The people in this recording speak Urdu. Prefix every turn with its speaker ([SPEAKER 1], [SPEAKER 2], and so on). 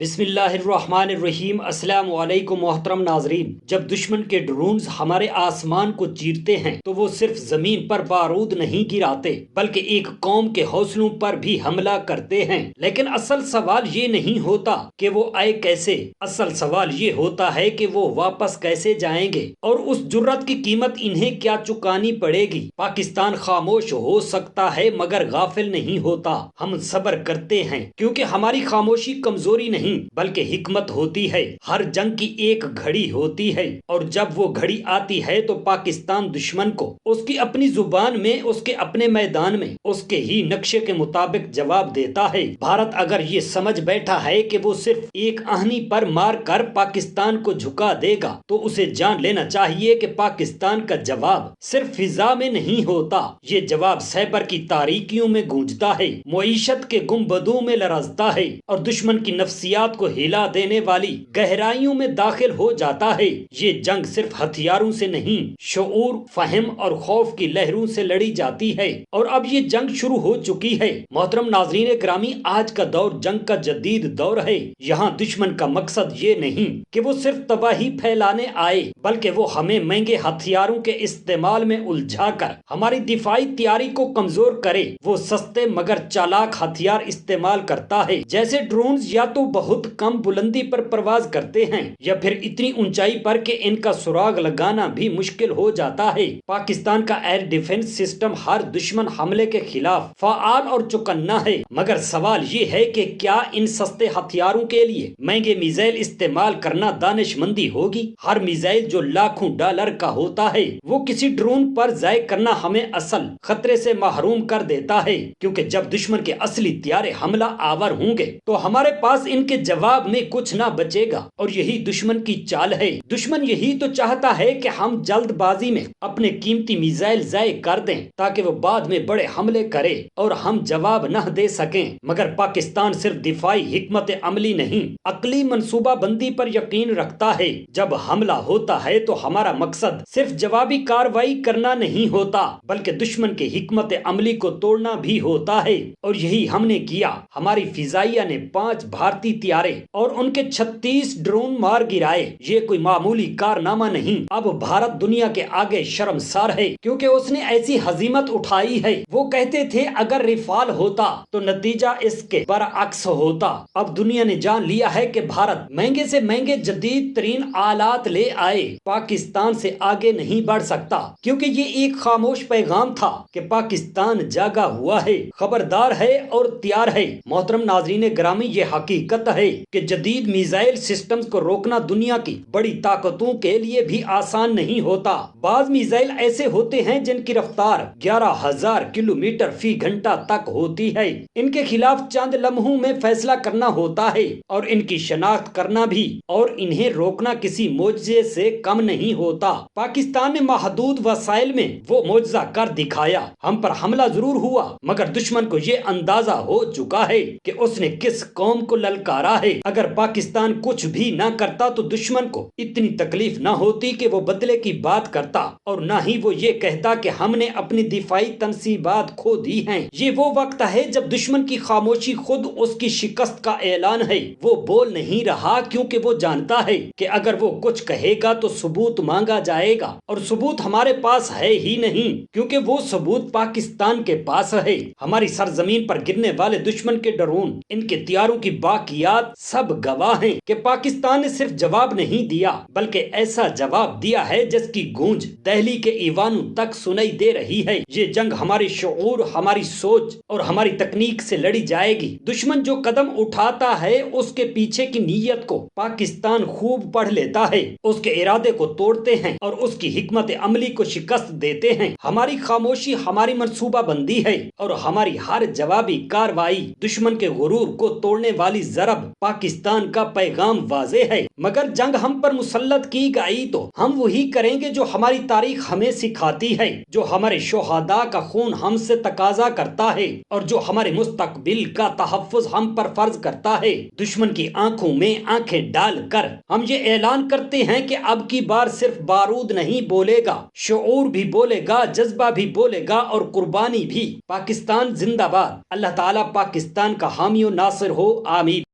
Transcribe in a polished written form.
[SPEAKER 1] بسم اللہ الرحمن الرحیم۔ السلام علیکم محترم ناظرین، جب دشمن کے ڈرونز ہمارے آسمان کو چیرتے ہیں تو وہ صرف زمین پر بارود نہیں گراتے بلکہ ایک قوم کے حوصلوں پر بھی حملہ کرتے ہیں۔ لیکن اصل سوال یہ نہیں ہوتا کہ وہ آئے کیسے، اصل سوال یہ ہوتا ہے کہ وہ واپس کیسے جائیں گے اور اس جرات کی قیمت انہیں کیا چکانی پڑے گی۔ پاکستان خاموش ہو سکتا ہے مگر غافل نہیں ہوتا۔ ہم صبر کرتے ہیں کیونکہ ہماری خاموشی کمزوری نہیں بلکہ حکمت ہوتی ہے۔ ہر جنگ کی ایک گھڑی ہوتی ہے اور جب وہ گھڑی آتی ہے تو پاکستان دشمن کو اس کی اپنی زبان میں، اس کے اپنے میدان میں، اس کے ہی نقشے کے مطابق جواب دیتا ہے۔ بھارت اگر یہ سمجھ بیٹھا ہے کہ وہ صرف ایک آہنی پر مار کر پاکستان کو جھکا دے گا تو اسے جان لینا چاہیے کہ پاکستان کا جواب صرف فضا میں نہیں ہوتا، یہ جواب سیبر کی تاریکیوں میں گونجتا ہے، معیشت کے گنبدوں میں لرزتا ہے اور دشمن کی نفسیات کو ہلا دینے والی گہرائیوں میں داخل ہو جاتا ہے۔ یہ جنگ صرف ہتھیاروں سے نہیں، شعور، فہم اور خوف کی لہروں سے لڑی جاتی ہے اور اب یہ جنگ شروع ہو چکی ہے۔ محترم ناظرین گرامی، آج کا دور جنگ کا جدید دور ہے۔ یہاں دشمن کا مقصد یہ نہیں کہ وہ صرف تباہی پھیلانے آئے بلکہ وہ ہمیں مہنگے ہتھیاروں کے استعمال میں الجھا کر ہماری دفاعی تیاری کو کمزور کرے۔ وہ سستے مگر چالاک ہتھیار استعمال کرتا ہے، جیسے ڈرونز یا تو بہت کم بلندی پر پرواز کرتے ہیں یا پھر اتنی اونچائی پر کہ ان کا سراغ لگانا بھی مشکل ہو جاتا ہے۔ پاکستان کا ایئر ڈیفنس سسٹم ہر دشمن حملے کے خلاف فعال اور چوکنا ہے، مگر سوال یہ ہے کہ کیا ان سستے ہتھیاروں کے لیے مہنگے میزائل استعمال کرنا دانش مندی ہوگی؟ ہر میزائل جو لاکھوں ڈالر کا ہوتا ہے وہ کسی ڈرون پر ضائع کرنا ہمیں اصل خطرے سے محروم کر دیتا ہے، کیونکہ جب دشمن کے اصلی طیارے حملہ آور ہوں گے تو ہمارے پاس ان کے جواب میں کچھ نہ بچے گا، اور یہی دشمن کی چال ہے۔ دشمن یہی تو چاہتا ہے کہ ہم جلد بازی میں اپنے قیمتی میزائل ضائع کر دیں تاکہ وہ بعد میں بڑے حملے کرے اور ہم جواب نہ دے سکیں، مگر پاکستان صرف دفاعی حکمت عملی نہیں، عقلی منصوبہ بندی پر یقین رکھتا ہے۔ جب حملہ ہوتا ہے تو ہمارا مقصد صرف جوابی کارروائی کرنا نہیں ہوتا بلکہ دشمن کے حکمت عملی کو توڑنا بھی ہوتا ہے، اور یہی ہم نے کیا۔ ہماری فضائیہ نے 5 بھارتی طیارے اور ان کے 36 ڈرون مار گرائے۔ یہ کوئی معمولی کارنامہ نہیں۔ اب بھارت دنیا کے آگے شرمسار ہے کیونکہ اس نے ایسی ہزیمت اٹھائی ہے۔ وہ کہتے تھے اگر ریفال ہوتا تو نتیجہ اس کے برعکس ہوتا۔ اب دنیا نے جان لیا ہے کہ بھارت مہنگے سے مہنگے جدید ترین آلات لے آئے پاکستان سے آگے نہیں بڑھ سکتا، کیونکہ یہ ایک خاموش پیغام تھا کہ پاکستان جاگا ہوا ہے، خبردار ہے اور تیار ہے۔ محترم ناظرین گرامی، یہ حقیقت ہے کہ جدید میزائل سسٹمز کو روکنا دنیا کی بڑی طاقتوں کے لیے بھی آسان نہیں ہوتا۔ بعض میزائل ایسے ہوتے ہیں جن کی رفتار 11,000 کلومیٹر فی گھنٹہ تک ہوتی ہے۔ ان کے خلاف چند لمحوں میں فیصلہ کرنا ہوتا ہے اور ان کی شناخت کرنا بھی، اور انہیں روکنا کسی معجزے سے کم نہیں ہوتا۔ پاکستان نے محدود وسائل میں وہ معجزہ کر دکھایا۔ ہم پر حملہ ضرور ہوا مگر دشمن کو یہ اندازہ ہو چکا ہے کہ اس نے کس قوم کو للکارا ہے۔ اگر پاکستان کچھ بھی نہ کرتا تو دشمن کو اتنی تکلیف نہ ہوتی کہ وہ بدلے کی بات کرتا، اور نہ ہی وہ یہ کہتا کہ ہم نے اپنی دفاعی تنصیبات کھو دی ہیں۔ یہ وہ وقت ہے جب دشمن کی خاموشی خود اس کی شکست کا اعلان ہے۔ وہ بول نہیں رہا کیونکہ وہ جانتا ہے کہ اگر وہ کچھ کہے گا تو ثبوت مانگا جائے گا، اور ثبوت ہمارے پاس ہے ہی نہیں، کیونکہ وہ ثبوت پاکستان کے پاس ہے۔ ہماری سرزمین پر گرنے والے دشمن کے ڈرون، ان کے طیاروں کی باقیات سب گواہ ہیں کہ پاکستان نے صرف جواب نہیں دیا بلکہ ایسا جواب دیا ہے جس کی گونج دہلی کے ایوانوں تک سنائی دے رہی ہے۔ یہ جنگ ہمارے شعور، ہماری سوچ اور ہماری تکنیک سے لڑی جائے گی۔ دشمن جو قدم اٹھاتا ہے اس کے پیچھے کی نیت کو پاکستان خوب پڑھ لیتا ہے، اس کے ارادے کو توڑتے ہیں اور اس کی حکمت عملی کو شکست دیتے ہیں۔ ہماری خاموشی ہماری منصوبہ بندی ہے اور ہماری ہر جوابی کارروائی دشمن کے غرور کو توڑنے والی ضرب پاکستان کا پیغام واضح ہے۔ مگر جنگ ہم پر مسلط کی گئی تو ہم وہی کریں گے جو ہماری تاریخ ہمیں سکھاتی ہے، جو ہمارے شہداء کا خون ہم سے تقاضا کرتا ہے اور جو ہمارے مستقبل کا تحفظ ہم پر فرض کرتا ہے۔ دشمن کی آنکھوں میں آنکھیں ڈال کر ہم یہ اعلان کرتے ہیں کہ اب کی بار صرف بارود نہیں بولے گا، شعور بھی بولے گا، جذبہ بھی بولے گا اور قربانی بھی۔ پاکستان زندہ باد۔ اللہ تعالیٰ پاکستان کا حامی و ناصر ہو، آمین۔